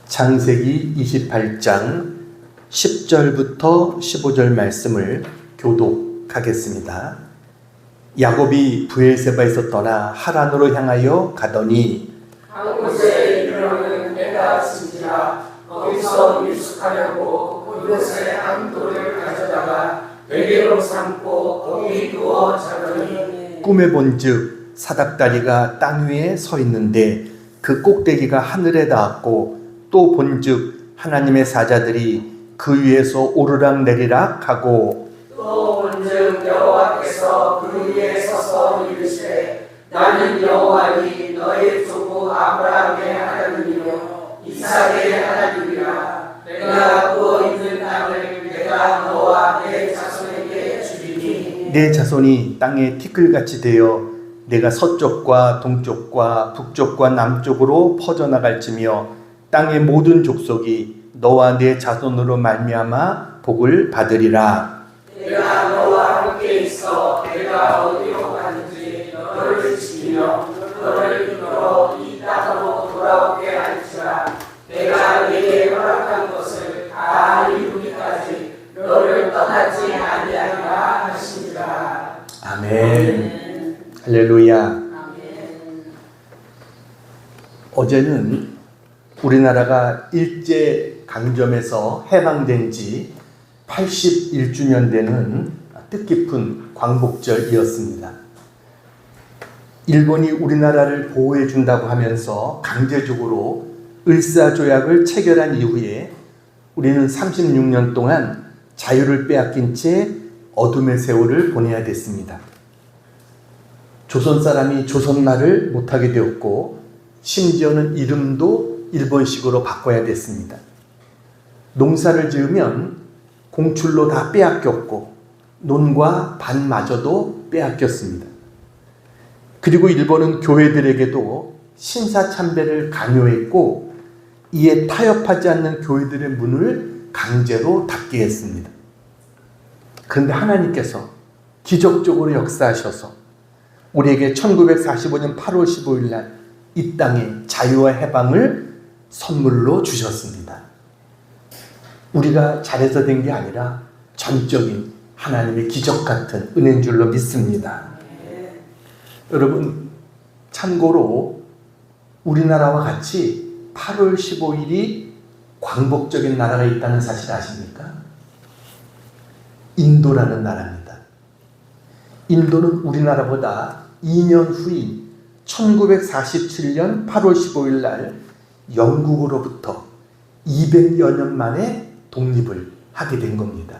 창세기 28장 10절부터 15절 말씀을 교독하겠습니다. 야곱이 브엘세바에서 떠나 하란으로 향하여 가더니 한 곳에 이르러는 내가 쓴지라 거기서 밀숙하려고 그곳에 한 돌을 가져다가 베개로 삼고 거기 누워 자더니 꿈에 본즉 사닥다리가 땅 위에 서 있는데 그 꼭대기가 하늘에 닿았고 또 본즉 하나님의 사자들이 그 위에서 오르락 내리락 하고 또 본즉 여호와께서 그 위에 서서 이르시되 나는 여호와니 너의 조부 아브라함의 하나님이요 이삭의 하나님이라. 내가 누워 있는 땅을 내가 너와 내 자손에게 주리니 내 자손이 땅에 티끌같이 되어 내가 서쪽과 동쪽과 북쪽과 남쪽으로 퍼져나갈지며 땅의 모든 족속이 너와 내 자손으로 말미암아 복을 받으리라. 내가 너와 함께 있어 내가 어디로 가는지 너를 지키며 너를 이끌어 이 땅으로 돌아오게 할지라. 내가 네게 허락한 것을 다 이루기까지 너를 떠나지 아니하리라 하시니라. 아멘. 할렐루야. 어제는 우리나라가 일제 강점에서 해방된 지 81주년 되는 뜻깊은 광복절이었습니다. 일본이 우리나라를 보호해 준다고 하면서 강제적으로 을사조약을 체결한 이후에 우리는 36년 동안 자유를 빼앗긴 채 어둠의 세월을 보내야 됐습니다. 조선 사람이 조선말을 못하게 되었고 심지어는 이름도 일본식으로 바꿔야 됐습니다. 농사를 지으면 공출로 다 빼앗겼고 논과 밭마저도 빼앗겼습니다. 그리고 일본은 교회들에게도 신사참배를 강요했고 이에 타협하지 않는 교회들의 문을 강제로 닫게 했습니다. 그런데 하나님께서 기적적으로 역사하셔서 우리에게 1945년 8월 15일 날 이 땅에 자유와 해방을 선물로 주셨습니다. 우리가 잘해서 된 게 아니라 전적인 하나님의 기적 같은 은혜인 줄로 믿습니다. 여러분, 참고로 우리나라와 같이 8월 15일이 광복적인 나라가 있다는 사실 아십니까? 인도라는 나라입니다. 인도는 우리나라보다 2년 후인 1947년 8월 15일 날 영국으로부터 200여 년 만에 독립을 하게 된 겁니다.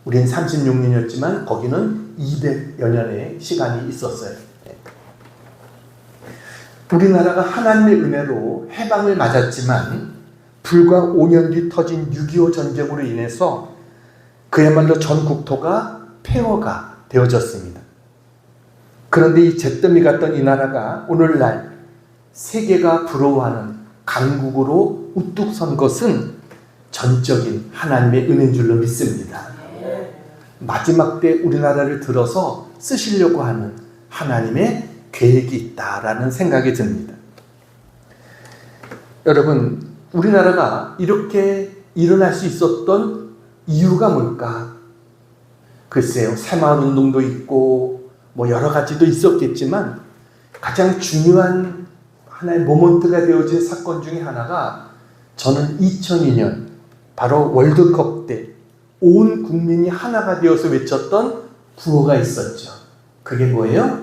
우리는 36년이었지만 거기는 200여 년의 시간이 있었어요. 우리나라가 하나님의 은혜로 해방을 맞았지만 불과 5년 뒤 터진 6.25 전쟁으로 인해서 그야말로 전 국토가 폐허가 되어졌습니다. 그런데 이 잿더미 같던 이 나라가 오늘날 세계가 부러워하는 강국으로 우뚝 선 것은 전적인 하나님의 은혜인 줄로 믿습니다. 마지막 때 우리나라를 들어서 쓰시려고 하는 하나님의 계획이 있다라는 생각이 듭니다. 여러분, 우리나라가 이렇게 일어날 수 있었던 이유가 뭘까? 글쎄요, 새마을운동도 있고 여러 가지도 있었겠지만 가장 중요한 하나의 모먼트가 되어진 사건 중에 하나가 저는 2002년 바로 월드컵 때 온 국민이 하나가 되어서 외쳤던 구호가 있었죠. 그게 뭐예요?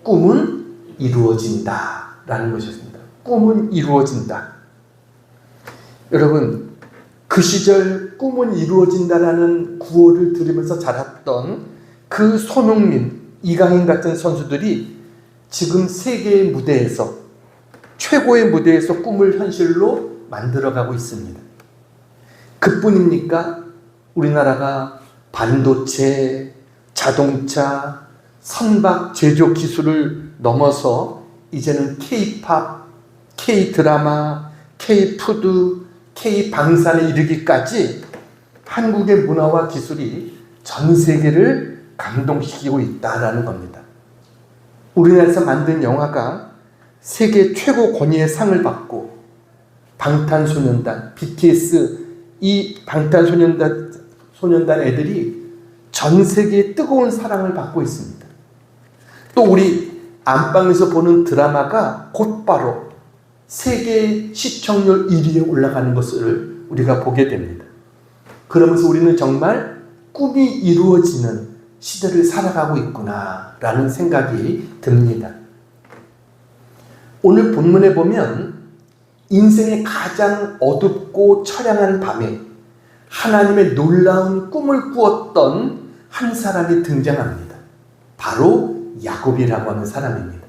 꿈은 이루어진다 라는 것이었습니다. 꿈은 이루어진다. 여러분, 그 시절 꿈은 이루어진다라는 구호를 들으면서 자랐던 그 손흥민, 이강인 같은 선수들이 지금 세계의 무대에서 최고의 무대에서 꿈을 현실로 만들어가고 있습니다. 그뿐입니까? 우리나라가 반도체, 자동차, 선박 제조 기술을 넘어서 이제는 K-팝, K-드라마, K-푸드, K-방산에 이르기까지 한국의 문화와 기술이 전 세계를 감동시키고 있다라는 겁니다. 우리나라에서 만든 영화가 세계 최고 권위의 상을 받고 방탄소년단, BTS, 이 방탄소년단 애들이 전 세계에 뜨거운 사랑을 받고 있습니다. 또 우리 안방에서 보는 드라마가 곧바로 세계 시청률 1위에 올라가는 것을 우리가 보게 됩니다. 그러면서 우리는 정말 꿈이 이루어지는 시대를 살아가고 있구나라는 생각이 듭니다. 오늘 본문에 보면 인생의 가장 어둡고 처량한 밤에 하나님의 놀라운 꿈을 꾸었던 한 사람이 등장합니다. 바로 야곱이라고 하는 사람입니다.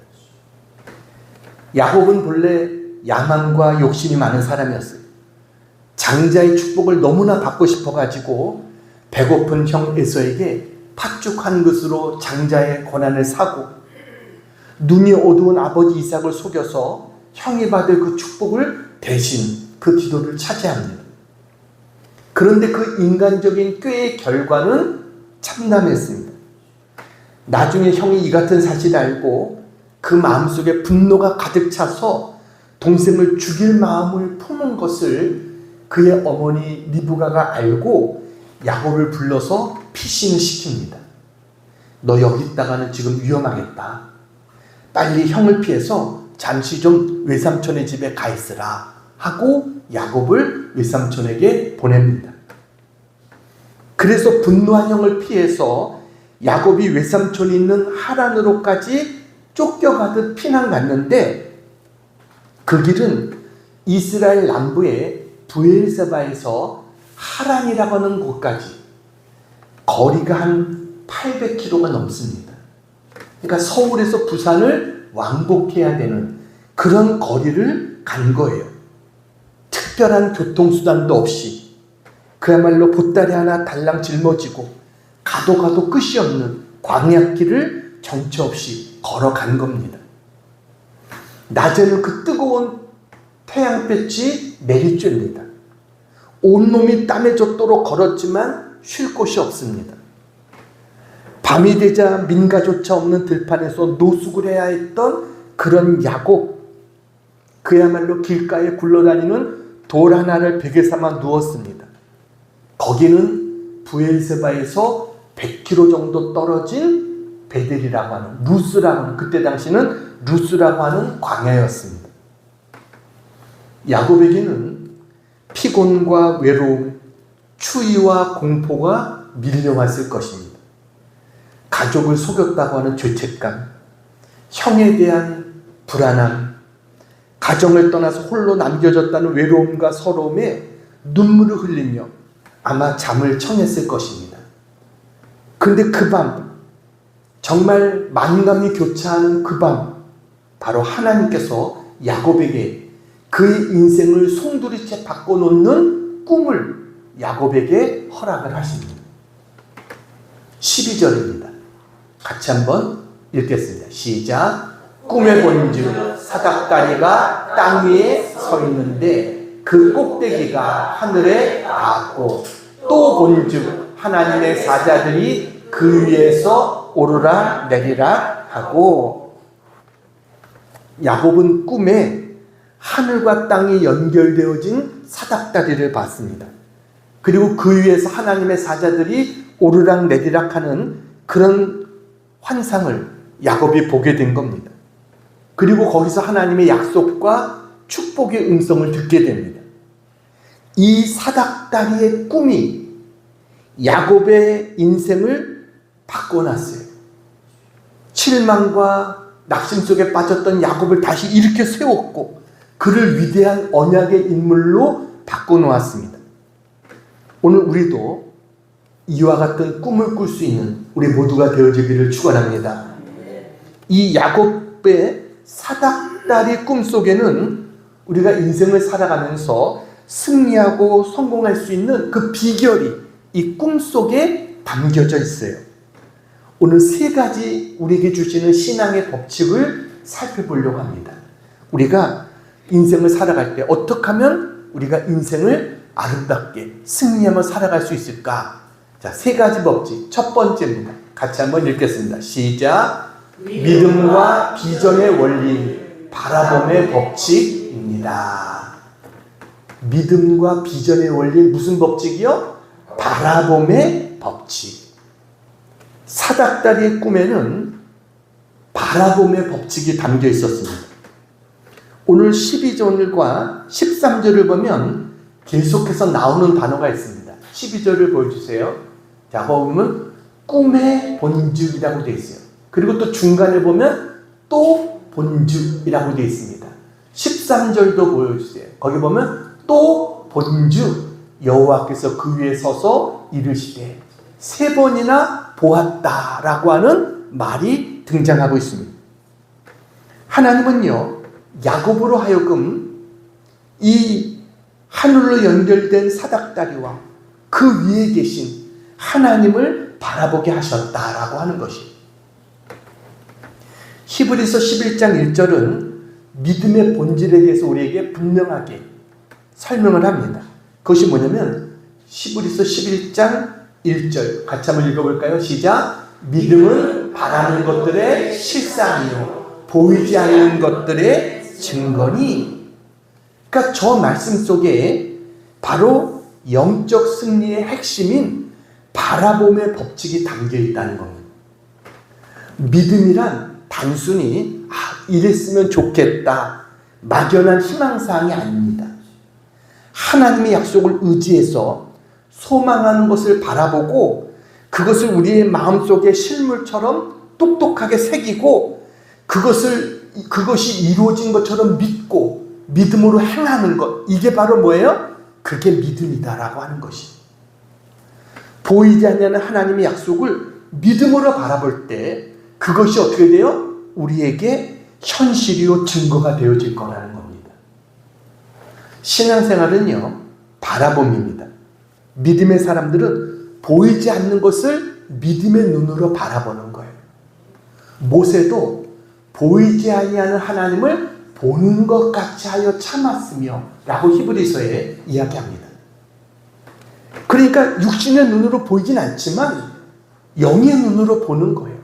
야곱은 본래 야망과 욕심이 많은 사람이었어요. 장자의 축복을 너무나 받고 싶어가지고 배고픈 형 에서에게 팥죽 한 그릇으로 장자의 권한을 사고, 눈이 어두운 아버지 이삭을 속여서 형이 받을 그 축복을 대신 그 기도를 차지합니다. 그런데 그 인간적인 꾀의 결과는 참담했습니다. 나중에 형이 이 같은 사실을 알고 그 마음속에 분노가 가득 차서 동생을 죽일 마음을 품은 것을 그의 어머니 리브가가 알고 야곱을 불러서 피신을 시킵니다. 너 여기 있다가는 지금 위험하겠다. 빨리 형을 피해서 잠시 좀 외삼촌의 집에 가 있으라 하고 야곱을 외삼촌에게 보냅니다. 그래서 분노한 형을 피해서 야곱이 외삼촌이 있는 하란으로까지 쫓겨가듯 피난 갔는데, 그 길은 이스라엘 남부의 브엘세바에서 하란이라고 하는 곳까지 거리가 한 800km가 넘습니다. 그러니까 서울에서 부산을 왕복해야 되는 그런 거리를 간 거예요. 특별한 교통수단도 없이 그야말로 보따리 하나 달랑 짊어지고 가도 끝이 없는 광야길을 정처 없이 걸어간 겁니다. 낮에는 그 뜨거운 태양볕이 내리쬐입니다. 온몸이 땀에 젖도록 걸었지만 쉴 곳이 없습니다. 밤이 되자 민가조차 없는 들판에서 노숙을 해야 했던 그런 야곱, 그야말로 길가에 굴러다니는 돌 하나를 베개 삼아 누웠습니다. 거기는 브엘세바에서 100km 정도 떨어진 베델이라고 하는, 루스라고 하는, 그때 당시는 루스라고 하는 광야였습니다. 야곱에게는 피곤과 외로움, 추위와 공포가 밀려왔을 것입니다. 가족을 속였다고 하는 죄책감, 형에 대한 불안함, 가정을 떠나서 홀로 남겨졌다는 외로움과 서러움에 눈물을 흘리며 아마 잠을 청했을 것입니다. 그런데 그 밤, 정말 만감이 교차하는 그 밤, 바로 하나님께서 야곱에게 그의 인생을 송두리째 바꿔놓는 꿈을 야곱에게 허락을 하십니다. 12절입니다. 같이 한번 읽겠습니다. 시작. 꿈에 본즉 사닥다리가 땅 위에 서 있는데 그 꼭대기가 하늘에 닿았고, 또 본즉 하나님의 사자들이 그 위에서 오르락 내리락 하고. 야곱은 꿈에 하늘과 땅이 연결되어진 사닥다리를 봤습니다. 그리고 그 위에서 하나님의 사자들이 오르락 내리락 하는 그런 환상을 야곱이 보게 된 겁니다. 그리고 거기서 하나님의 약속과 축복의 음성을 듣게 됩니다. 이 사닥다리의 꿈이 야곱의 인생을 바꿔놨어요. 실망과 낙심 속에 빠졌던 야곱을 다시 일으켜 세웠고 그를 위대한 언약의 인물로 바꿔놓았습니다. 오늘 우리도 이와 같은 꿈을 꿀 수 있는 우리 모두가 되어지기를 축원합니다. 이 야곱의 사닥다리 꿈 속에는 우리가 인생을 살아가면서 승리하고 성공할 수 있는 그 비결이 이 꿈 속에 담겨져 있어요. 오늘 세 가지 우리에게 주시는 신앙의 법칙을 살펴보려고 합니다. 우리가 인생을 살아갈 때 어떻게 하면 우리가 인생을 아름답게 승리하며 살아갈 수 있을까? 자, 세 가지 법칙. 첫 번째입니다. 같이 한번 읽겠습니다. 시작. 믿음과 비전의 원리, 바라봄의 법칙입니다. 믿음과 비전의 원리 무슨 법칙이요? 바라봄의 법칙. 사닥다리의 꿈에는 바라봄의 법칙이 담겨 있었습니다. 오늘 12절과 13절을 보면 계속해서 나오는 단어가 있습니다. 12절을 보여주세요. 자, 보면 꿈의 본죽이라고 되어 있어요. 그리고 또 중간에 보면 또 본죽이라고 되어 있습니다. 13절도 보여주세요. 거기 보면 또 본죽, 여호와께서 그 위에 서서 이르시되, 세 번이나 보았다라고 하는 말이 등장하고 있습니다. 하나님은요, 야곱으로 하여금 이 하늘로 연결된 사닥다리와 그 위에 계신 하나님을 바라보게 하셨다라고 하는 것이, 히브리서 11장 1절은 믿음의 본질에 대해서 우리에게 분명하게 설명을 합니다. 그것이 뭐냐면 히브리서 11장 1절 같이 한번 읽어볼까요? 시작. 믿음은 바라는 것들의 실상이요 보이지 않는 것들의 증거니. 그러니까 저 말씀 속에 바로 영적 승리의 핵심인 바라봄의 법칙이 담겨 있다는 겁니다. 믿음이란 단순히 이랬으면 좋겠다, 막연한 희망사항이 아닙니다. 하나님의 약속을 의지해서 소망하는 것을 바라보고 그것을 우리의 마음속에 실물처럼 똑똑하게 새기고 그것이 이루어진 것처럼 믿고 믿음으로 행하는 것, 이게 바로 뭐예요? 그게 믿음이다라고 하는 것이. 보이지 않는 하나님의 약속을 믿음으로 바라볼 때 그것이 어떻게 돼요? 우리에게 현실이요 증거가 되어질 거라는 겁니다. 신앙생활은요, 바라봄입니다. 믿음의 사람들은 보이지 않는 것을 믿음의 눈으로 바라보는 거예요. 모세도 보이지 아니하는 하나님을 보는 것 같이 하여 참았으며 라고 히브리서에 이야기합니다. 그러니까 육신의 눈으로 보이진 않지만 영의 눈으로 보는 거예요.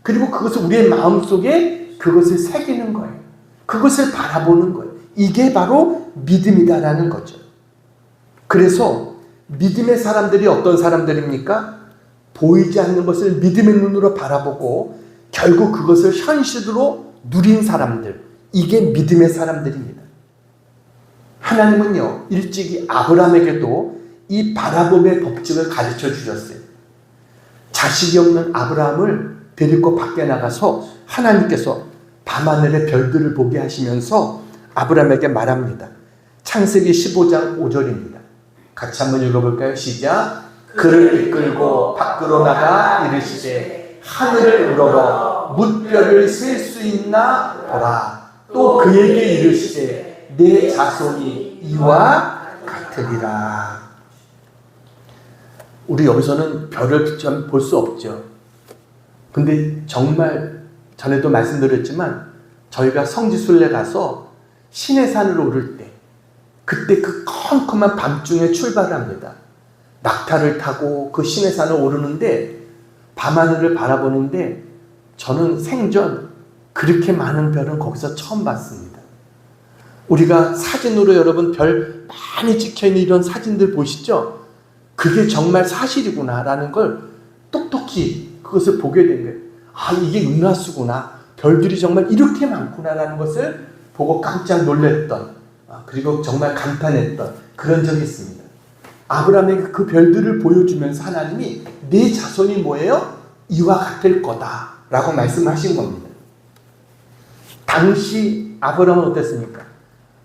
그리고 그것을 우리의 마음속에 그것을 새기는 거예요. 그것을 바라보는 거예요. 이게 바로 믿음이다라는 거죠. 그래서 믿음의 사람들이 어떤 사람들입니까? 보이지 않는 것을 믿음의 눈으로 바라보고 결국 그것을 현실로 누린 사람들, 이게 믿음의 사람들입니다. 하나님은요, 일찍이 아브라함에게도 이 바라봄의 법칙을 가르쳐 주셨어요. 자식이 없는 아브라함을 데리고 밖에 나가서 하나님께서 밤하늘의 별들을 보게 하시면서 아브라함에게 말합니다. 창세기 15장 5절입니다. 같이 한번 읽어볼까요? 시작. 그를 이끌고 밖으로 나가 이르시되 하늘을 우러러 뭇별을 셀 수 있나 보라. 또 그에게 이르시되 내 자손이 이와 같으리라. 우리 여기서는 별을 볼 수 없죠. 근데 정말 전에도 말씀드렸지만 저희가 성지순례 가서 시내산을 오를 때 그때 그 컴컴한 밤중에 출발을 합니다. 낙타를 타고 그 시내산을 오르는데 밤하늘을 바라보는데 저는 생전 그렇게 많은 별은 거기서 처음 봤습니다. 우리가 사진으로 여러분 별 많이 찍혀있는 이런 사진들 보시죠? 그게 정말 사실이구나 라는 걸 똑똑히 그것을 보게 된 거예요. 이게 은하수구나. 별들이 정말 이렇게 많구나 라는 것을 보고 깜짝 놀랐던, 그리고 정말 감탄했던 그런 적이 있습니다. 아브라함에게 그 별들을 보여주면서 하나님이 네 자손이 뭐예요? 이와 같을 거다 라고 말씀하신 겁니다. 당시 아브라함은 어땠습니까?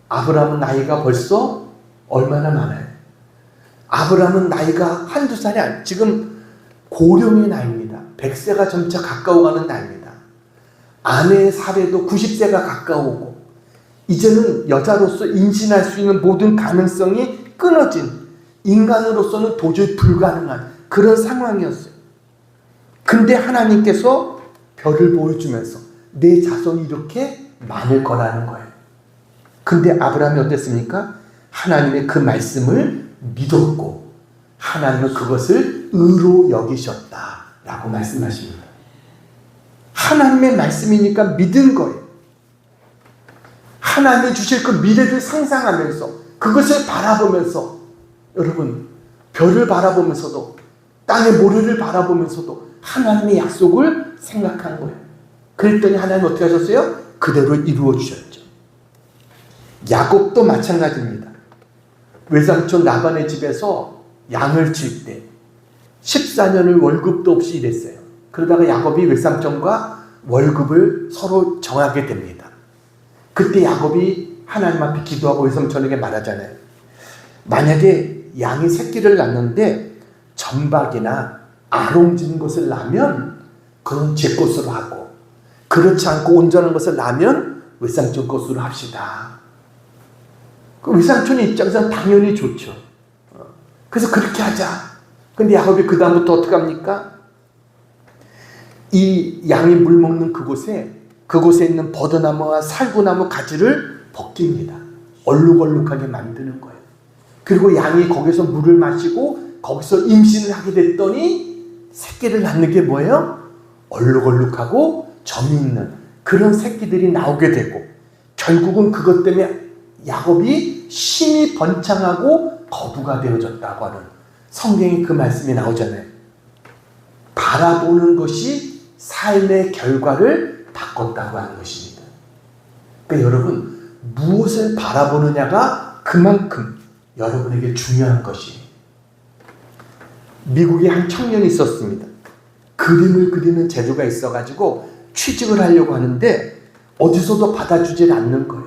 아브라함은 나이가 벌써 얼마나 많아요? 아브라함은 나이가 한두 살이 아니에요. 지금 고령의 나이입니다. 100세가 점차 가까워가는 나이입니다. 아내의 사례도 90세가 가까워오고 이제는 여자로서 임신할 수 있는 모든 가능성이 끊어진, 인간으로서는 도저히 불가능한 그런 상황이었어요. 근데 하나님께서 별을 보여주면서 내 자손이 이렇게 많을 거라는 거예요. 근데 아브라함이 어땠습니까? 하나님의 그 말씀을 믿었고 하나님은 그것을 의로 여기셨다라고 말씀하십니다. 하나님의 말씀이니까 믿은 거예요. 하나님이 주실 그 미래를 상상하면서 그것을 바라보면서 여러분 별을 바라보면서도 땅의 모래를 바라보면서도 하나님의 약속을 생각한 거예요. 그랬더니 하나님 어떻게 하셨어요? 그대로 이루어 주셨죠. 야곱도 마찬가지입니다. 외삼촌 라반의 집에서 양을 칠 때 14년을 월급도 없이 일했어요. 그러다가 야곱이 외삼촌과 월급을 서로 정하게 됩니다. 그때 야곱이 하나님 앞에 기도하고 외삼촌에게 말하잖아요. 만약에 양이 새끼를 낳는데 점박이나 아롱진 것을 낳으면 그건 제 것으로 하고, 그렇지 않고 온전한 것을 낳으면 외삼촌 것으로 합시다. 그 외삼촌의 입장에서는 당연히 좋죠. 그래서 그렇게 하자. 근데 야곱이 그 다음부터 어떻게 합니까? 이 양이 물 먹는 그곳에 있는 버드나무와 살구나무 가지를 벗깁니다. 얼룩얼룩하게 만드는 거예요. 그리고 양이 거기서 물을 마시고 거기서 임신을 하게 됐더니 새끼를 낳는 게 뭐예요? 얼룩얼룩하고 점이 있는 그런 새끼들이 나오게 되고, 결국은 그것 때문에 야곱이 심히 번창하고 거부가 되어졌다고 하는 성경에 그 말씀이 나오잖아요. 바라보는 것이 삶의 결과를 바꿨다고 하는 것입니다. 그러니까 여러분, 무엇을 바라보느냐가 그만큼 여러분에게 중요한 것이에요. 미국에 한 청년이 있었습니다. 그림을 그리는 재주가 있어가지고 취직을 하려고 하는데 어디서도 받아주질 않는 거예요.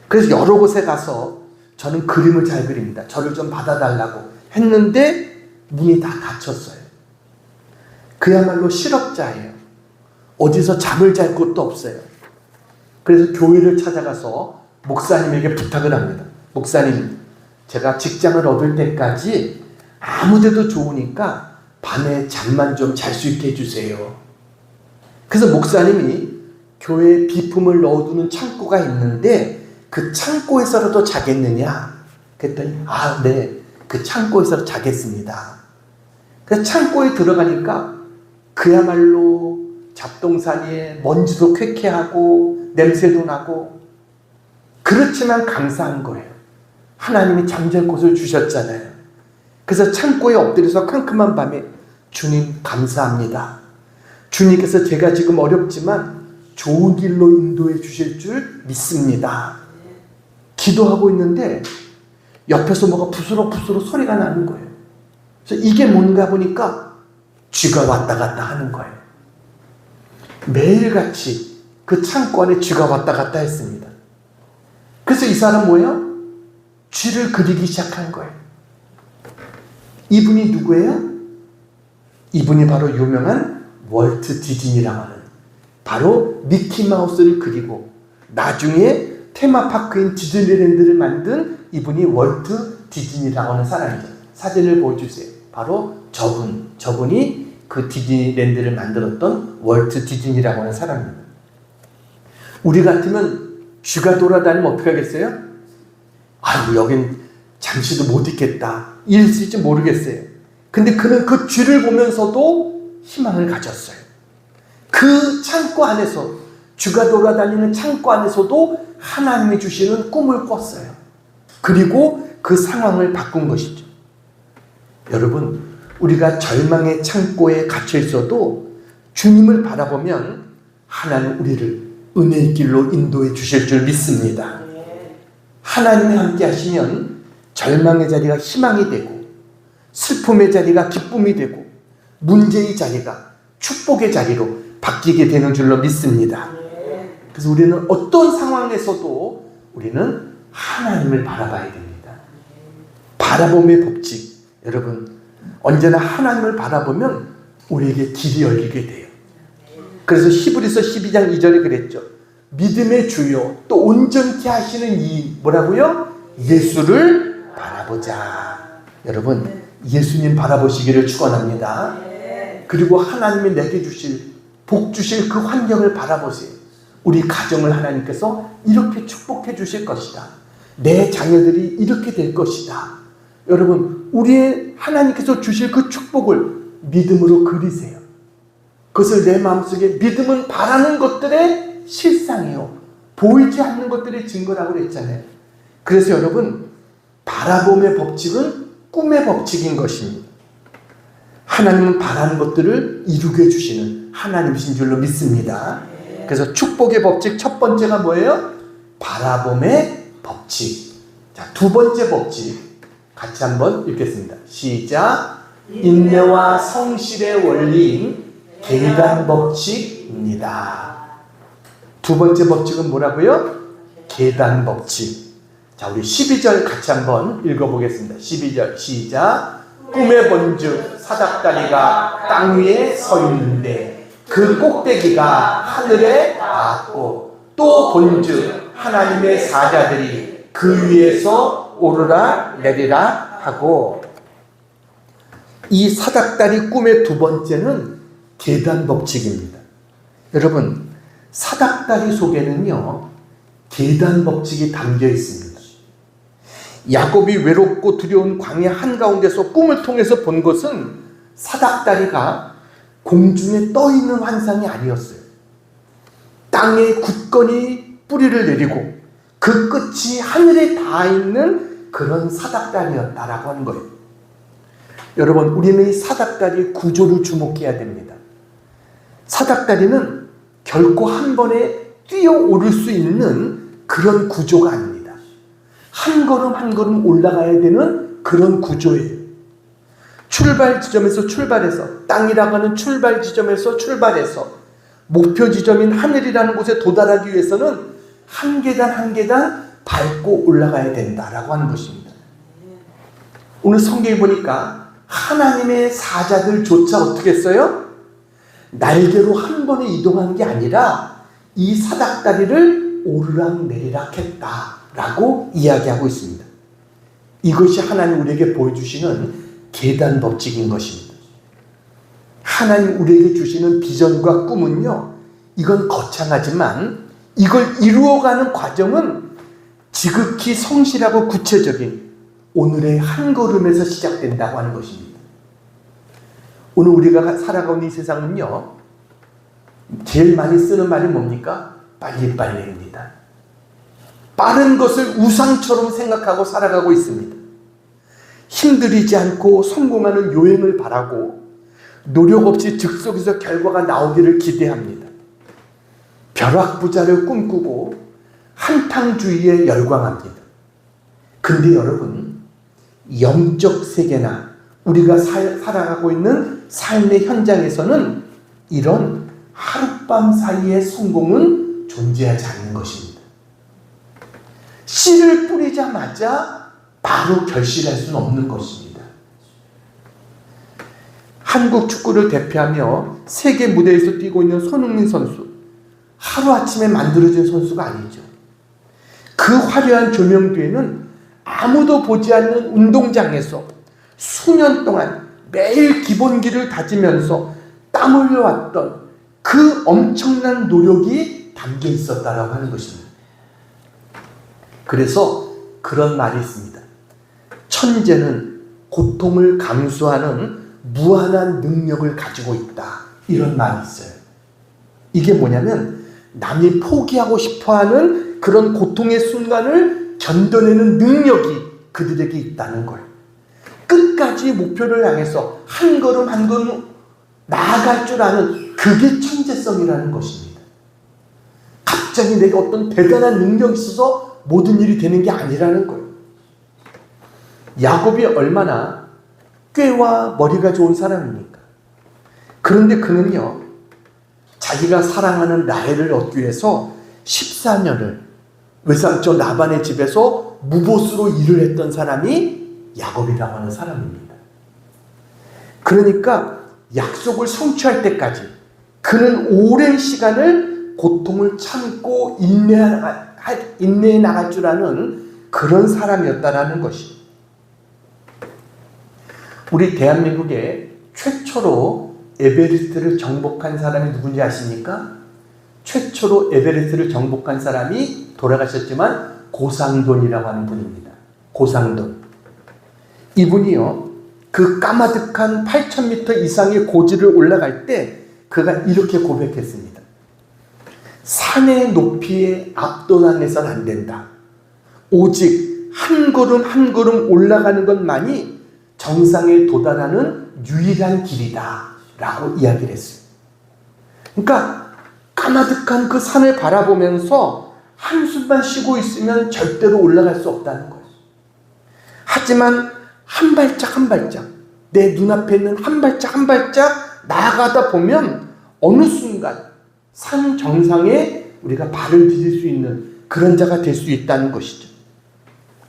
그래서 여러 곳에 가서 저는 그림을 잘 그립니다, 저를 좀 받아달라고 했는데 문이 다 닫혔어요. 그야말로 실업자예요. 어디서 잠을 잘 곳도 없어요. 그래서 교회를 찾아가서 목사님에게 부탁을 합니다. 목사님, 제가 직장을 얻을 때까지 아무데도 좋으니까 밤에 잠만 좀 잘 수 있게 해주세요. 그래서 목사님이 교회에 비품을 넣어두는 창고가 있는데 그 창고에서라도 자겠느냐? 그랬더니 네, 그 창고에서 자겠습니다. 그래서 창고에 들어가니까 그야말로 잡동사니에 먼지도 쾌쾌하고 냄새도 나고, 그렇지만 감사한 거예요. 하나님이 잠잘 곳을 주셨잖아요. 그래서 창고에 엎드려서 캄캄한 밤에 주님 감사합니다. 주님께서 제가 지금 어렵지만 좋은 길로 인도해 주실 줄 믿습니다. 기도하고 있는데 옆에서 뭐가 부스럭부스럭 소리가 나는 거예요. 그래서 이게 뭔가 보니까 쥐가 왔다 갔다 하는 거예요. 매일같이 그 창고 안에 쥐가 왔다 갔다 했습니다. 그래서 이 사람 뭐예요? 쥐를 그리기 시작한 거예요. 이분이 누구예요? 이분이 바로 유명한 월트 디즈니라고 하는, 바로 미키마우스를 그리고 나중에 테마파크인 디즈니랜드를 만든 이분이 월트 디즈니라고 하는 사람이죠. 사진을 보여주세요. 바로 저분이 그 디즈니랜드를 만들었던 월트 디즈니라고 하는 사람입니다. 우리 같으면 쥐가 돌아다니면 어떻게 하겠어요? 아이고, 여긴 잠시도 못 있겠다, 이럴 수 있을지 모르겠어요. 근데 그는 그 쥐를 보면서도 희망을 가졌어요. 그 창고 안에서, 쥐가 돌아다니는 창고 안에서도 하나님이 주시는 꿈을 꿨어요. 그리고 그 상황을 바꾼 것이죠. 여러분, 우리가 절망의 창고에 갇혀 있어도 주님을 바라보면 하나님 우리를 은혜의 길로 인도해 주실 줄 믿습니다. 하나님이 함께 하시면 절망의 자리가 희망이 되고, 슬픔의 자리가 기쁨이 되고, 문제의 자리가 축복의 자리로 바뀌게 되는 줄로 믿습니다. 그래서 우리는 어떤 상황에서도 우리는 하나님을 바라봐야 됩니다. 바라봄의 법칙, 여러분, 언제나 하나님을 바라보면 우리에게 길이 열리게 돼요. 그래서 히브리서 12장 2절에 그랬죠. 믿음의 주요 또 온전케 하시는 이 뭐라고요? 예수를 바라보자. 여러분, 예수님 바라보시기를 축원합니다. 그리고 하나님이 내게 주실 복 주실 그 환경을 바라보세요. 우리 가정을 하나님께서 이렇게 축복해 주실 것이다. 내 자녀들이 이렇게 될 것이다. 여러분, 우리의 하나님께서 주실 그 축복을 믿음으로 그리세요. 그것을 내 마음속에, 믿음은 바라는 것들의 실상이요, 보이지 않는 것들의 증거라고 그랬잖아요. 그래서 여러분, 바라봄의 법칙은 꿈의 법칙인 것입니다. 하나님은 바라는 것들을 이루게 해주시는 하나님이신 줄로 믿습니다. 그래서 축복의 법칙 첫 번째가 뭐예요? 바라봄의 법칙. 자, 두 번째 법칙 같이 한번 읽겠습니다. 시작. 인내와 성실의 원리인 계단 법칙입니다. 두 번째 법칙은 뭐라고요? 계단 법칙. 자, 우리 12절 같이 한번 읽어보겠습니다. 12절 시작. 꿈에 본즉 사닥다리가 땅 위에 서 있는데 그 꼭대기가 하늘에 닿았고, 또 본즉 하나님의 사자들이 그 위에서 오르락 내리락 하고. 이 사닥다리 꿈의 두 번째는 계단 법칙입니다. 여러분, 사닥다리 속에는요, 계단 법칙이 담겨 있습니다. 야곱이 외롭고 두려운 광야 한가운데서 꿈을 통해서 본 것은 사닥다리가 공중에 떠 있는 환상이 아니었어요. 땅에 굳건히 뿌리를 내리고 그 끝이 하늘에 닿아 있는 그런 사닥다리였다라고 하는 거예요. 여러분, 우리는 이 사닥다리의 구조를 주목해야 됩니다. 사닥다리는 결코 한 번에 뛰어오를 수 있는 그런 구조가 아닙니다. 한 걸음 한 걸음 올라가야 되는 그런 구조예요. 출발 지점에서 출발해서, 땅이라고 하는 출발 지점에서 출발해서 목표 지점인 하늘이라는 곳에 도달하기 위해서는 한 계단 한 계단 밟고 올라가야 된다라고 하는 것입니다. 오늘 성경에 보니까 하나님의 사자들조차 어떻게 했어요? 날개로 한 번에 이동한 게 아니라 이 사닥다리를 오르락 내리락 했다라고 이야기하고 있습니다. 이것이 하나님 우리에게 보여주시는 계단 법칙인 것입니다. 하나님 우리에게 주시는 비전과 꿈은요, 이건 거창하지만 이걸 이루어가는 과정은 지극히 성실하고 구체적인 오늘의 한 걸음에서 시작된다고 하는 것입니다. 오늘 우리가 살아가는 이 세상은요, 제일 많이 쓰는 말이 뭡니까? 빨리빨리입니다. 빠른 것을 우상처럼 생각하고 살아가고 있습니다. 힘들이지 않고 성공하는 요행을 바라고 노력 없이 즉석에서 결과가 나오기를 기대합니다. 벼락부자를 꿈꾸고 한탕주의에 열광합니다. 근데 여러분, 영적 세계나 우리가 살아가고 있는 삶의 현장에서는 이런 하룻밤 사이의 성공은 존재하지 않는 것입니다. 씨를 뿌리자마자 바로 결실할 수는 없는 것입니다. 한국 축구를 대표하며 세계 무대에서 뛰고 있는 손흥민 선수, 하루아침에 만들어진 선수가 아니죠. 그 화려한 조명 뒤에는 아무도 보지 않는 운동장에서 수년 동안 매일 기본기를 다지면서 땀 흘려왔던 그 엄청난 노력이 담겨 있었다라고 하는 것입니다. 그래서 그런 말이 있습니다. 천재는 고통을 감수하는 무한한 능력을 가지고 있다. 이런 말이 있어요. 이게 뭐냐면 남이 포기하고 싶어하는 그런 고통의 순간을 견뎌내는 능력이 그들에게 있다는 거예요. 끝까지 목표를 향해서 한 걸음 한 걸음 나아갈 줄 아는 그게 천재성이라는 것입니다. 갑자기 내가 어떤 대단한 능력이 있어서 모든 일이 되는 게 아니라는 거예요. 야곱이 얼마나 꾀와 머리가 좋은 사람입니까? 그런데 그는요, 자기가 사랑하는 라헬을 얻기 위해서 14년을 외삼촌 라반의 집에서 무보수로 일을 했던 사람이 야곱이라고 하는 사람입니다. 그러니까 약속을 성취할 때까지 그는 오랜 시간을 고통을 참고 인내해 나갈 줄 아는 그런 사람이었다라는 것이. 우리 대한민국에 최초로 에베레스트를 정복한 사람이 누군지 아십니까? 최초로 에베레스트를 정복한 사람이 돌아가셨지만 고상돈이라고 하는 분입니다. 고상돈. 이분이요, 그 까마득한 8,000m 이상의 고지를 올라갈 때 그가 이렇게 고백했습니다. 산의 높이에 압도당해서는 안 된다. 오직 한 걸음 한 걸음 올라가는 것만이 정상에 도달하는 유일한 길이다 라고 이야기를 했어요. 그러니까 까마득한 그 산을 바라보면서 한숨만 쉬고 있으면 절대로 올라갈 수 없다는 거예요. 하지만 한 발짝 한 발짝, 내 눈앞에 있는 한 발짝 한 발짝 나아가다 보면 어느 순간 산 정상에 우리가 발을 디딜 수 있는 그런 자가 될 수 있다는 것이죠.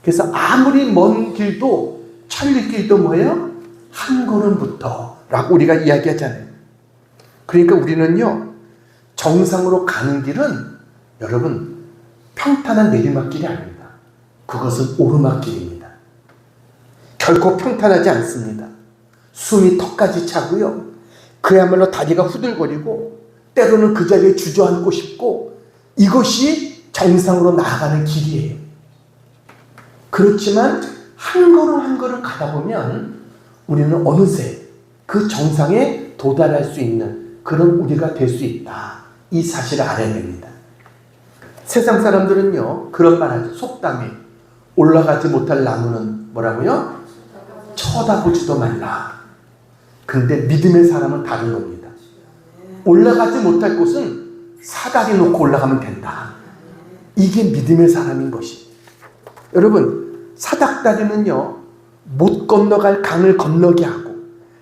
그래서 아무리 먼 길도 천리길도 뭐예요? 한 걸음부터 라고 우리가 이야기하잖아요. 그러니까 우리는요, 정상으로 가는 길은 여러분 평탄한 내리막길이 아닙니다. 그것은 오르막길입니다. 결코 평탄하지 않습니다. 숨이 턱까지 차고요, 그야말로 다리가 후들거리고 때로는 그 자리에 주저앉고 싶고, 이것이 정상으로 나아가는 길이에요. 그렇지만 한 걸음 한 걸음 가다 보면 우리는 어느새 그 정상에 도달할 수 있는 그런 우리가 될 수 있다, 이 사실을 알아야 됩니다. 세상 사람들은요 그런 말 하죠. 속담에 올라가지 못할 나무는 뭐라고요? 쳐다보지도 말라. 근데 믿음의 사람은 다른 겁니다. 올라가지 못할 곳은 사다리 놓고 올라가면 된다. 이게 믿음의 사람인 것이. 여러분, 사닥다리는요 못 건너갈 강을 건너게 하고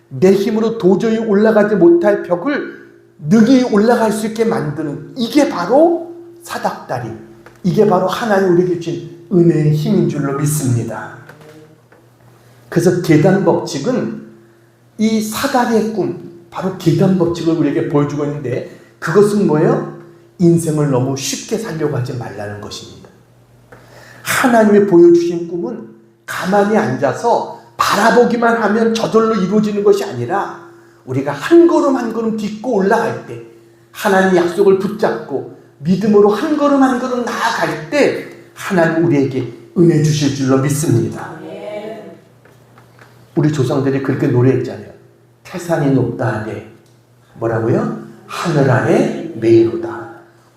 내 힘으로 도저히 올라가지 못할 벽을 능히 올라갈 수 있게 만드는, 이게 바로 사닥다리, 이게 바로 하나님 우리에게 주신 은혜의 힘인 줄로 믿습니다. 그래서 계단 법칙은 이 사다리의 꿈, 바로 계단 법칙을 우리에게 보여주고 있는데, 그것은 뭐예요? 인생을 너무 쉽게 살려고 하지 말라는 것입니다. 하나님이 보여주신 꿈은 가만히 앉아서 바라보기만 하면 저절로 이루어지는 것이 아니라 우리가 한 걸음 한 걸음 딛고 올라갈 때, 하나님 약속을 붙잡고 믿음으로 한 걸음 한 걸음 나아갈 때 하나님 우리에게 은혜 주실 줄로 믿습니다. 우리 조상들이 그렇게 노래했잖아요. 태산이 높다 하되 뭐라고요? 하늘 아래 메이로다.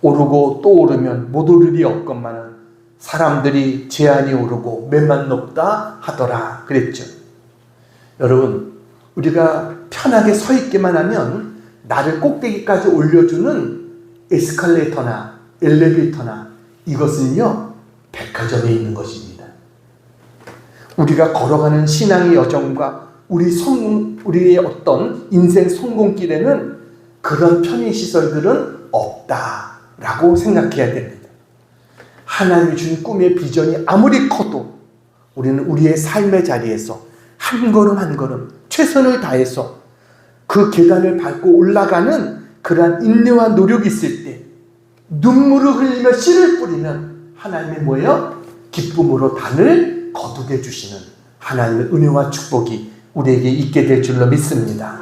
오르고 또 오르면 못 오르리 없건만은 사람들이 제한이 오르고 맨만 높다 하더라 그랬죠. 여러분, 우리가 편하게 서 있기만 하면 나를 꼭대기까지 올려주는 에스컬레이터나 엘리베이터나 이것은요 백화점에 있는 것입니다. 우리가 걸어가는 신앙의 여정과 우리의 어떤 인생 성공길에는 그런 편의시설들은 없다라고 생각해야 됩니다. 하나님이 준 꿈의 비전이 아무리 커도 우리는 우리의 삶의 자리에서 한 걸음 한 걸음 최선을 다해서 그 계단을 밟고 올라가는 그러한 인내와 노력이 있을 때, 눈물을 흘리며 씨를 뿌리면 하나님의 뭐예요? 기쁨으로 단을 거두게 주시는 하나님의 은혜와 축복이 우리에게 있게 될 줄로 믿습니다.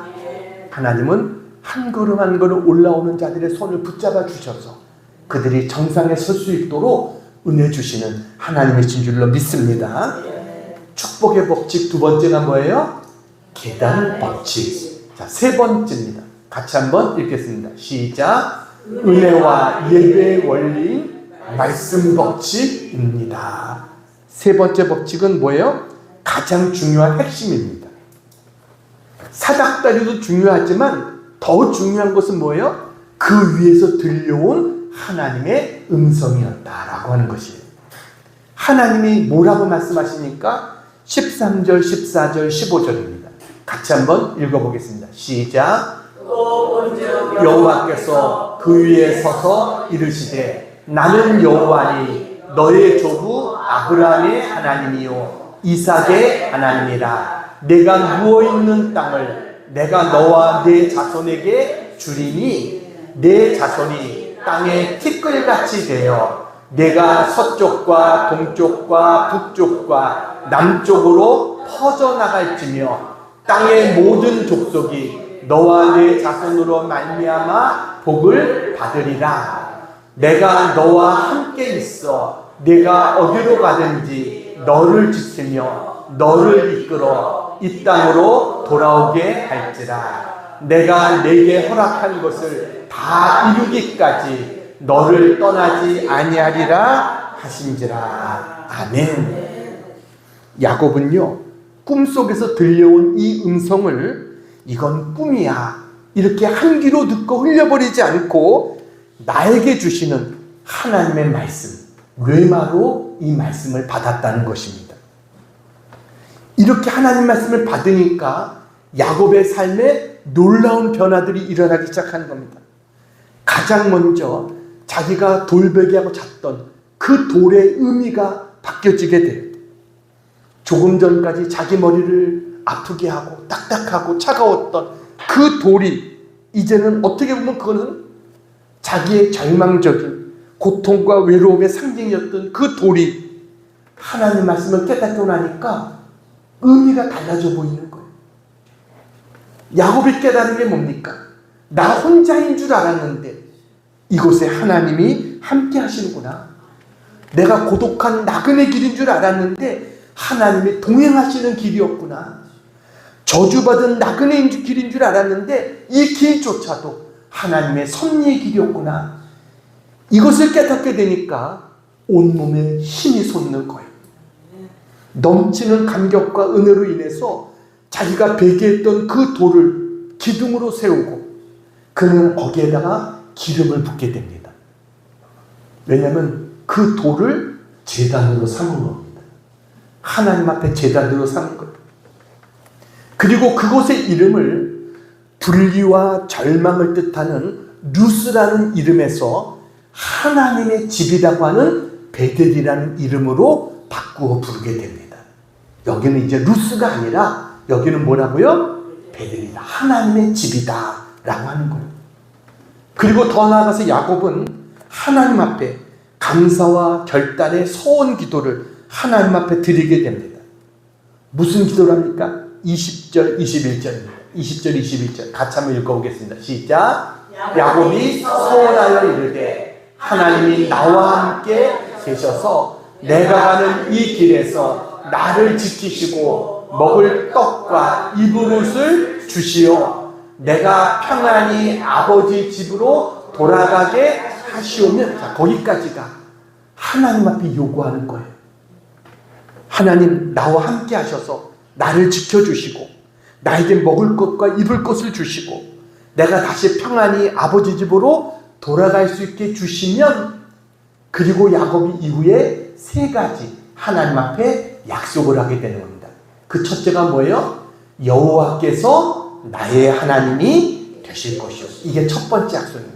하나님은 한 걸음 한 걸음 올라오는 자들의 손을 붙잡아 주셔서 그들이 정상에 설 수 있도록 은혜 주시는 하나님이신 줄로 믿습니다. 축복의 법칙 두 번째가 뭐예요? 계단 법칙. 자, 세 번째입니다. 같이 한번 읽겠습니다. 시작. 은혜와 예배의 원리인 말씀 법칙입니다. 세 번째 법칙은 뭐예요? 가장 중요한 핵심입니다. 사닥다리도 중요하지만 더 중요한 것은 뭐예요? 그 위에서 들려온 하나님의 음성이었다라고 하는 것이에요. 하나님이 뭐라고 말씀하시니까 13절, 14절, 15절입니다. 같이 한번 읽어보겠습니다. 시작. 여호와께서 그 위에 서서 이르시되 나는 여호와니 너의 조부 아브라함의 하나님이요 이삭의 하나님이라. 내가 누워있는 땅을 내가 너와 내 자손에게 주리니 내 자손이 땅에 티끌같이 되어 내가 서쪽과 동쪽과 북쪽과 남쪽으로 퍼져나갈지며 땅의 모든 족속이 너와 내 자손으로 말미암아 복을 받으리라. 내가 너와 함께 있어 내가 어디로 가든지 너를 지키며 너를 이끌어 이 땅으로 돌아오게 할지라. 내가 내게 허락한 것을 다 이루기까지 너를 떠나지 아니하리라 하신지라. 아멘. 야곱은요, 꿈속에서 들려온 이 음성을 이건 꿈이야 이렇게 한 귀로 듣고 흘려버리지 않고 나에게 주시는 하나님의 말씀, 뇌마로 이 말씀을 받았다는 것입니다. 이렇게 하나님 말씀을 받으니까 야곱의 삶에 놀라운 변화들이 일어나기 시작하는 겁니다. 가장 먼저 자기가 돌베개하고 잤던 그 돌의 의미가 바뀌어지게 돼요. 조금 전까지 자기 머리를 아프게 하고 딱딱하고 차가웠던 그 돌이 이제는 어떻게 보면 그거는 자기의 절망적인 고통과 외로움의 상징이었던 그 돌이 하나님 말씀을 깨닫고 나니까 의미가 달라져 보이는 거예요. 야곱이 깨달은 게 뭡니까? 나 혼자인 줄 알았는데 이곳에 하나님이 함께 하시는구나. 내가 고독한 나그네 길인 줄 알았는데 하나님이 동행하시는 길이었구나. 저주받은 나그네인 길인 줄 알았는데 이 길조차도 하나님의 섭리의 길이었구나. 이것을 깨닫게 되니까 온몸에 힘이 솟는 거예요. 넘치는 감격과 은혜로 인해서 자기가 베개했던 그 돌을 기둥으로 세우고 그는 거기에다가 기름을 붓게 됩니다. 왜냐하면 그 돌을 제단으로 삼은 겁니다. 하나님 앞에 제단으로 삼은 거예요. 그리고 그곳의 이름을 분리와 절망을 뜻하는 루스라는 이름에서 하나님의 집이라고 하는 베델이라는 이름으로 바꾸어 부르게 됩니다. 여기는 이제 루스가 아니라 여기는 뭐라고요? 베델이다. 하나님의 집이다 라고 하는 거예요. 그리고 더 나아가서 야곱은 하나님 앞에 감사와 결단의 소원 기도를 하나님 앞에 드리게 됩니다. 무슨 기도를 합니까? 20절, 21절입니다. 20절, 21절 같이 한번 읽어보겠습니다. 시작. 야곱이 소원하여 이르되 하나님이 나와 함께 계셔서 내가 가는 이 길에서 나를 지키시고 먹을 떡과 입을 옷을 주시오. 내가 평안히 아버지 집으로 돌아가게 하시오면, 자, 거기까지가 하나님 앞에 요구하는 거예요. 하나님 나와 함께 하셔서 나를 지켜주시고 나에게 먹을 것과 입을 것을 주시고 내가 다시 평안히 아버지 집으로 돌아갈 수 있게 주시면, 그리고 야곱이 이후에 세 가지 하나님 앞에 약속을 하게 되는 겁니다. 그 첫째가 뭐예요? 여호와께서 나의 하나님이 되실 것이요. 이게 첫 번째 약속입니다.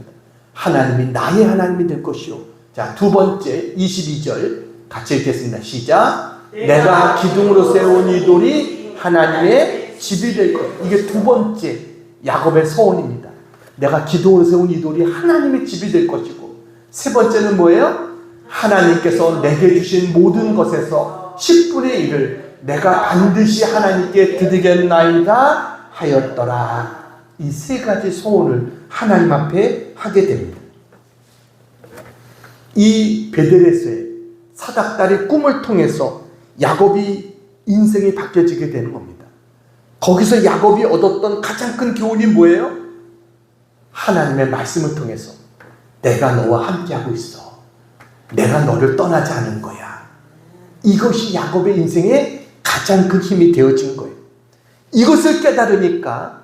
하나님이 나의 하나님이 될 것이요. 자, 두 번째 22절 같이 읽겠습니다. 시작. 내가 기둥으로 세운 이 돌이 하나님의 집이 될 것. 이게 두 번째 야곱의 소원입니다. 내가 기둥으로 세운 이 돌이 하나님의 집이 될 것이고, 세 번째는 뭐예요? 하나님께서 내게 주신 모든 것에서 10분의 1을 내가 반드시 하나님께 드리겠나이다 하였더라. 이 세 가지 소원을 하나님 앞에 하게 됩니다. 이 베델에서의 사닥다리 꿈을 통해서 야곱이 인생이 바뀌어지게 되는 겁니다. 거기서 야곱이 얻었던 가장 큰 교훈이 뭐예요? 하나님의 말씀을 통해서 내가 너와 함께하고 있어. 내가 너를 떠나지 않은 거야. 이것이 야곱의 인생의 가장 큰 힘이 되어진 거예요. 이것을 깨달으니까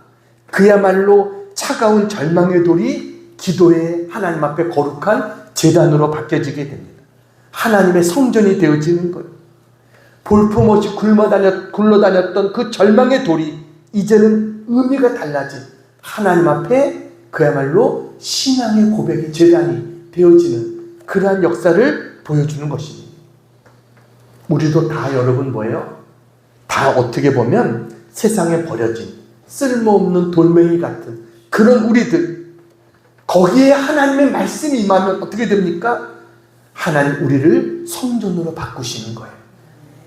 그야말로 차가운 절망의 돌이 기도의 하나님 앞에 거룩한 제단으로 바뀌어지게 됩니다. 하나님의 성전이 되어지는 거예요. 볼품없이 굴러다녔던 그 절망의 돌이 이제는 의미가 달라진 하나님 앞에 그야말로 신앙의 고백의 제단이 되어지는 그러한 역사를 보여주는 것입니다. 우리도 다 여러분 뭐예요? 다 어떻게 보면 세상에 버려진 쓸모없는 돌멩이 같은 그런 우리들, 거기에 하나님의 말씀이 임하면 어떻게 됩니까? 하나님 우리를 성전으로 바꾸시는 거예요.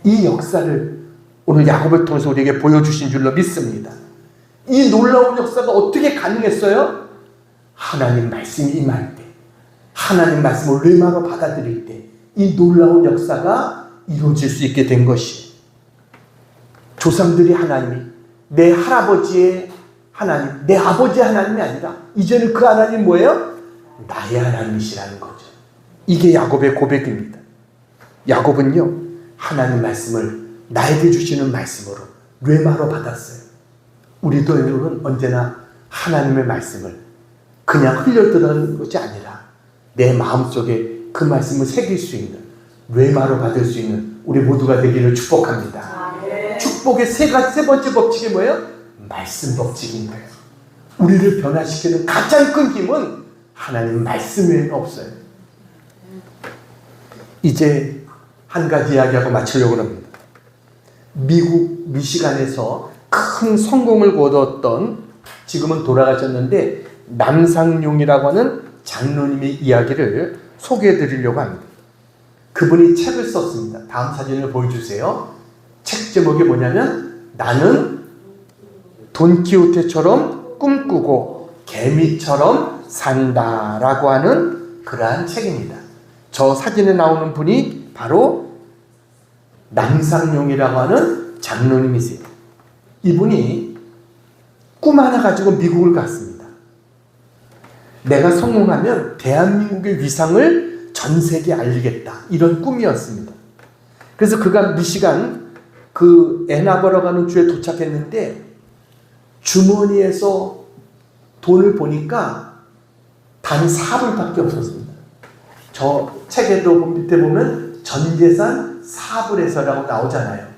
이 역사를 오늘 야곱을 통해서 우리에게 보여주신 줄로 믿습니다. 이 놀라운 역사가 어떻게 가능했어요? 하나님 말씀이 임할 때, 하나님 말씀을 뇌마로 받아들일 때 이 놀라운 역사가 이루어질 수 있게 된 것이, 조상들이 하나님이 내 할아버지의 하나님, 내 아버지의 하나님이 아니라 이제는 그 하나님 뭐예요? 나의 하나님이시라는 거죠. 이게 야곱의 고백입니다. 야곱은요, 하나님 말씀을 나에게 주시는 말씀으로 뇌마로 받았어요. 우리도 여러분 언제나 하나님의 말씀을 그냥 흘려들어가는 것이 아니라 내 마음속에 그 말씀을 새길 수 있는 뇌마로 받을 수 있는 우리 모두가 되기를 축복합니다. 축복의 세 번째 법칙이 뭐예요? 말씀 법칙인 거예요. 우리를 변화시키는 가장 큰 힘은 하나님 말씀 외에는 없어요. 이제 한 가지 이야기하고 마치려고 합니다. 미국 미시간에서 큰 성공을 거뒀던, 지금은 돌아가셨는데, 남상용이라고 하는 장로님의 이야기를 소개해 드리려고 합니다. 그분이 책을 썼습니다. 다음 사진을 보여주세요. 책 제목이 뭐냐면 나는 돈키호테처럼 꿈꾸고 개미처럼 산다 라고 하는 그러한 책입니다. 저 사진에 나오는 분이 바로 남상용이라고 하는 장로님이세요. 이분이 꿈 하나 가지고 미국을 갔습니다. 내가 성공하면 대한민국의 위상을 전 세계에 알리겠다, 이런 꿈이었습니다. 그래서 그가 미시간 그 앤아버러 가는 주에 도착했는데 주머니에서 돈을 보니까 단 4불밖에 없었습니다. 저 책에도 밑에 보면 전재산 4불에서라고 나오잖아요.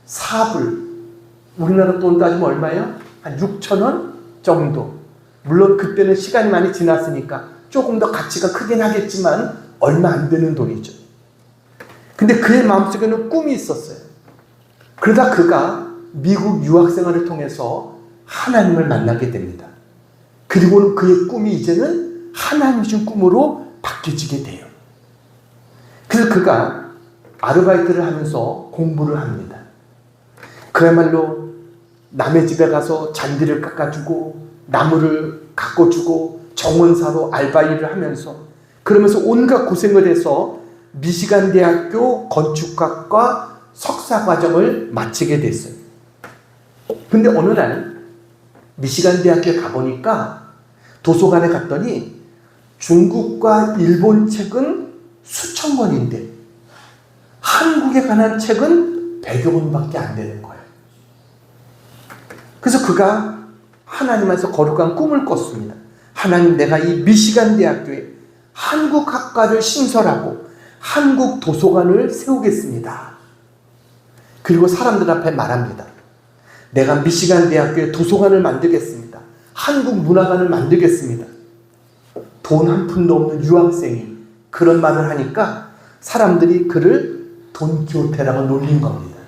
4불. 우리나라 돈 따지면 얼마예요? 한 6,000원 정도. 물론 그때는 시간이 많이 지났으니까 조금 더 가치가 크긴 하겠지만 얼마 안 되는 돈이죠. 근데 그의 마음속에는 꿈이 있었어요. 그러다 그가 미국 유학생활을 통해서 하나님을 만나게 됩니다. 그리고는 그의 꿈이 이제는 하나님 주신 꿈으로 바뀌어지게 돼요. 그래서 그가 아르바이트를 하면서 공부를 합니다. 그야말로 남의 집에 가서 잔디를 깎아주고 나무를 가꿔주고 정원사로 알바일을 하면서, 그러면서 온갖 고생을 해서 미시간 대학교 건축학과 석사 과정을 마치게 됐어요. 근데 어느 날 미시간 대학교에 가보니까 도서관에 갔더니 중국과 일본 책은 수천 권인데 한국에 관한 책은 100여 권밖에 안 되는 거예요. 그래서 그가 하나님 안에서 거룩한 꿈을 꿨습니다. 하나님, 내가 이 미시간 대학교에 한국 학과를 신설하고 한국 도서관을 세우겠습니다. 그리고 사람들 앞에 말합니다. 내가 미시간 대학교에 도서관을 만들겠습니다. 한국 문화관을 만들겠습니다. 돈 한 푼도 없는 유학생이 그런 말을 하니까 사람들이 그를 돈키호테라고 놀린 겁니다.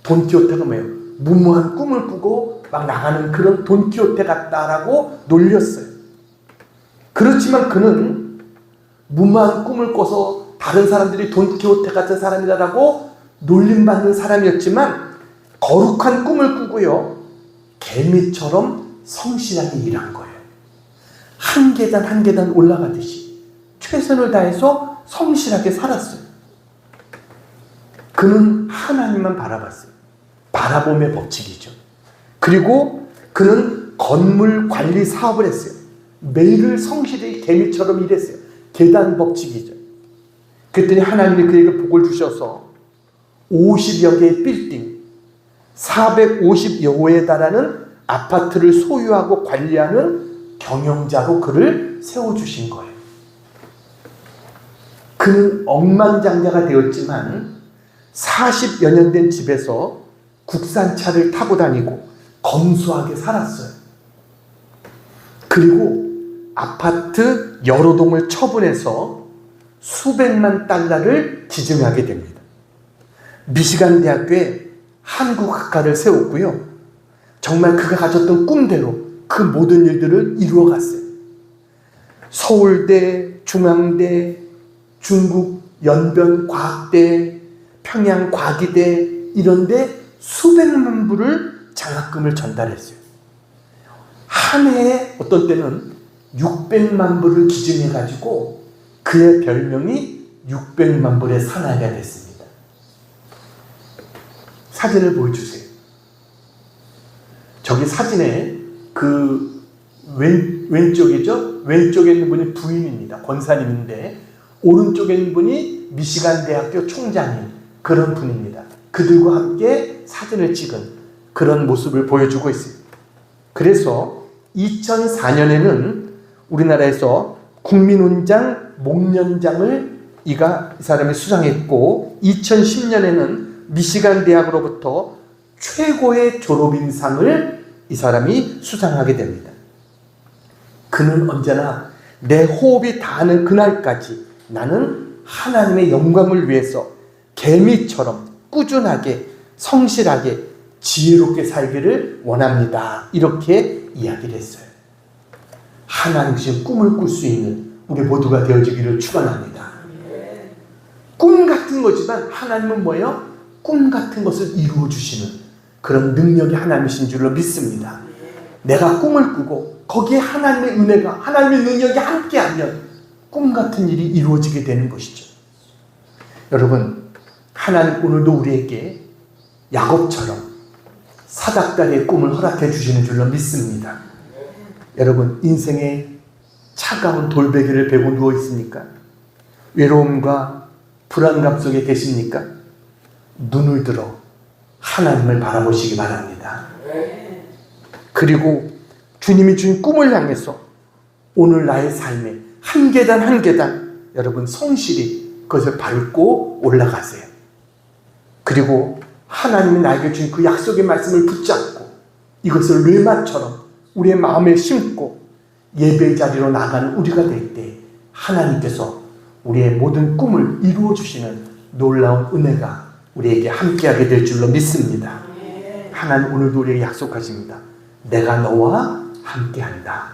돈키호테가 뭐예요? 무모한 꿈을 꾸고 막 나가는 그런 돈키호테 같다라고 놀렸어요. 그렇지만 그는 무모한 꿈을 꿔서 다른 사람들이 돈키호테 같은 사람이다라고 놀림받는 사람이었지만 거룩한 꿈을 꾸고요, 개미처럼 성실하게 일한 거예요. 한 계단 한 계단 올라가듯이 최선을 다해서 성실하게 살았어요. 그는 하나님만 바라봤어요. 바라봄의 법칙이죠. 그리고 그는 건물 관리 사업을 했어요. 매일을 성실히 개미처럼 일했어요. 계단 법칙이죠. 그랬더니 하나님이 그에게 복을 주셔서 50여 개의 빌딩, 450여 호에 달하는 아파트를 소유하고 관리하는 경영자로 그를 세워주신 거예요. 그는 억만장자가 되었지만 40여 년 된 집에서 국산차를 타고 다니고 검소하게 살았어요. 그리고 아파트 여러 동을 처분해서 수백만 달러를 기증하게 됩니다. 미시간 대학교에 한국학과를 세웠고요. 정말 그가 가졌던 꿈대로 그 모든 일들을 이루어갔어요. 서울대, 중앙대, 중국 연변과학대, 평양과기대 이런데 수백만 불을 장학금을 전달했어요. 한 해에 어떤 때는 600만 불을 기증해가지고 그의 별명이 600만 불의 사나이가 됐습니다. 사진을 보여주세요. 저기 사진에 그 왼쪽이죠? 왼쪽에 있는 분이 부인입니다. 권사님인데 오른쪽에 있는 분이 미시간 대학교 총장인 그런 분입니다. 그들과 함께 사진을 찍은 그런 모습을 보여주고 있습니다. 그래서 2004년에는 우리나라에서 국민훈장 목련장을 이 사람이 수상했고, 2010년에는 미시간 대학으로부터 최고의 졸업인상을 이 사람이 수상하게 됩니다. 그는 언제나 내 호흡이 닿는 그날까지 나는 하나님의 영광을 위해서 개미처럼 꾸준하게 성실하게 지혜롭게 살기를 원합니다. 이렇게 이야기를 했어요. 하나님의 꿈을 꿀 수 있는 우리 모두가 되어지기를 축원합니다. 꿈 같은 거지만 하나님은 뭐예요? 꿈 같은 것을 이루어 주시는 그런 능력이 하나님이신 줄로 믿습니다. 내가 꿈을 꾸고 거기에 하나님의 은혜가, 하나님의 능력이 함께하면 꿈 같은 일이 이루어지게 되는 것이죠. 여러분, 하나님 오늘도 우리에게 야곱처럼 사닥다리의 꿈을 허락해 주시는 줄로 믿습니다. 여러분, 인생에 차가운 돌베개를 베고 누워 있습니까? 외로움과 불안감 속에 계십니까? 눈을 들어 하나님을 바라보시기 바랍니다. 그리고 주님이 주신 꿈을 향해서 오늘 나의 삶에 한 계단 한 계단 여러분 성실히 그것을 밟고 올라가세요. 그리고 하나님이 나에게 주신 그 약속의 말씀을 붙잡고 이것을 르마처럼 우리의 마음에 심고 예배의 자리로 나가는 우리가 될 때 하나님께서 우리의 모든 꿈을 이루어 주시는 놀라운 은혜가 우리에게 함께하게 될 줄로 믿습니다. 하나님 오늘도 우리에게 약속하십니다. 내가 너와 함께한다.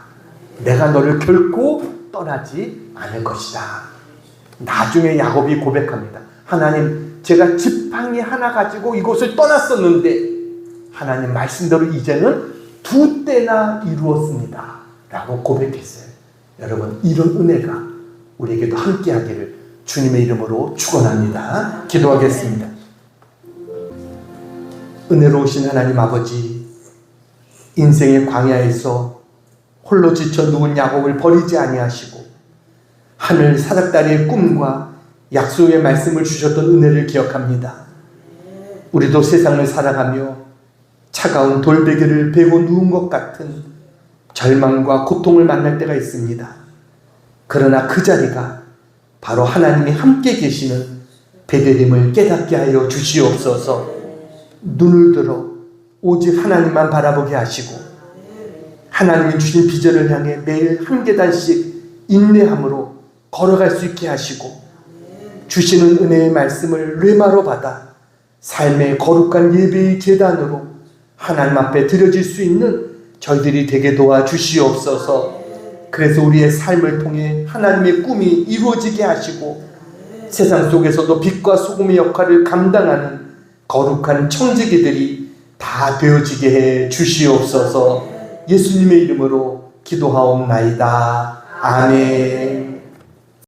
내가 너를 결코 떠나지 않을 것이다. 나중에 야곱이 고백합니다. 하나님, 제가 지팡이 하나 가지고 이곳을 떠났었는데 하나님 말씀대로 이제는 2때나 이루었습니다. 라고 고백했어요. 여러분, 이런 은혜가 우리에게도 함께하기를 주님의 이름으로 축원합니다. 기도하겠습니다. 은혜로우신 하나님 아버지, 인생의 광야에서 홀로 지쳐 누운 야곱을 버리지 아니하시고 하늘 사닥다리의 꿈과 약속의 말씀을 주셨던 은혜를 기억합니다. 우리도 세상을 살아가며 차가운 돌베개를 베고 누운 것 같은 절망과 고통을 만날 때가 있습니다. 그러나 그 자리가 바로 하나님이 함께 계시는 베델림을 깨닫게 하여 주시옵소서. 눈을 들어 오직 하나님만 바라보게 하시고 하나님이 주신 비전을 향해 매일 한 계단씩 인내함으로 걸어갈 수 있게 하시고 주시는 은혜의 말씀을 뢰마로 받아 삶의 거룩한 예배의 제단으로 하나님 앞에 드려질 수 있는 저희들이 되게 도와주시옵소서. 그래서 우리의 삶을 통해 하나님의 꿈이 이루어지게 하시고 세상 속에서도 빛과 소금의 역할을 감당하는 거룩한 청지기들이 다 되어지게 해 주시옵소서. 예수님의 이름으로 기도하옵나이다. 아멘.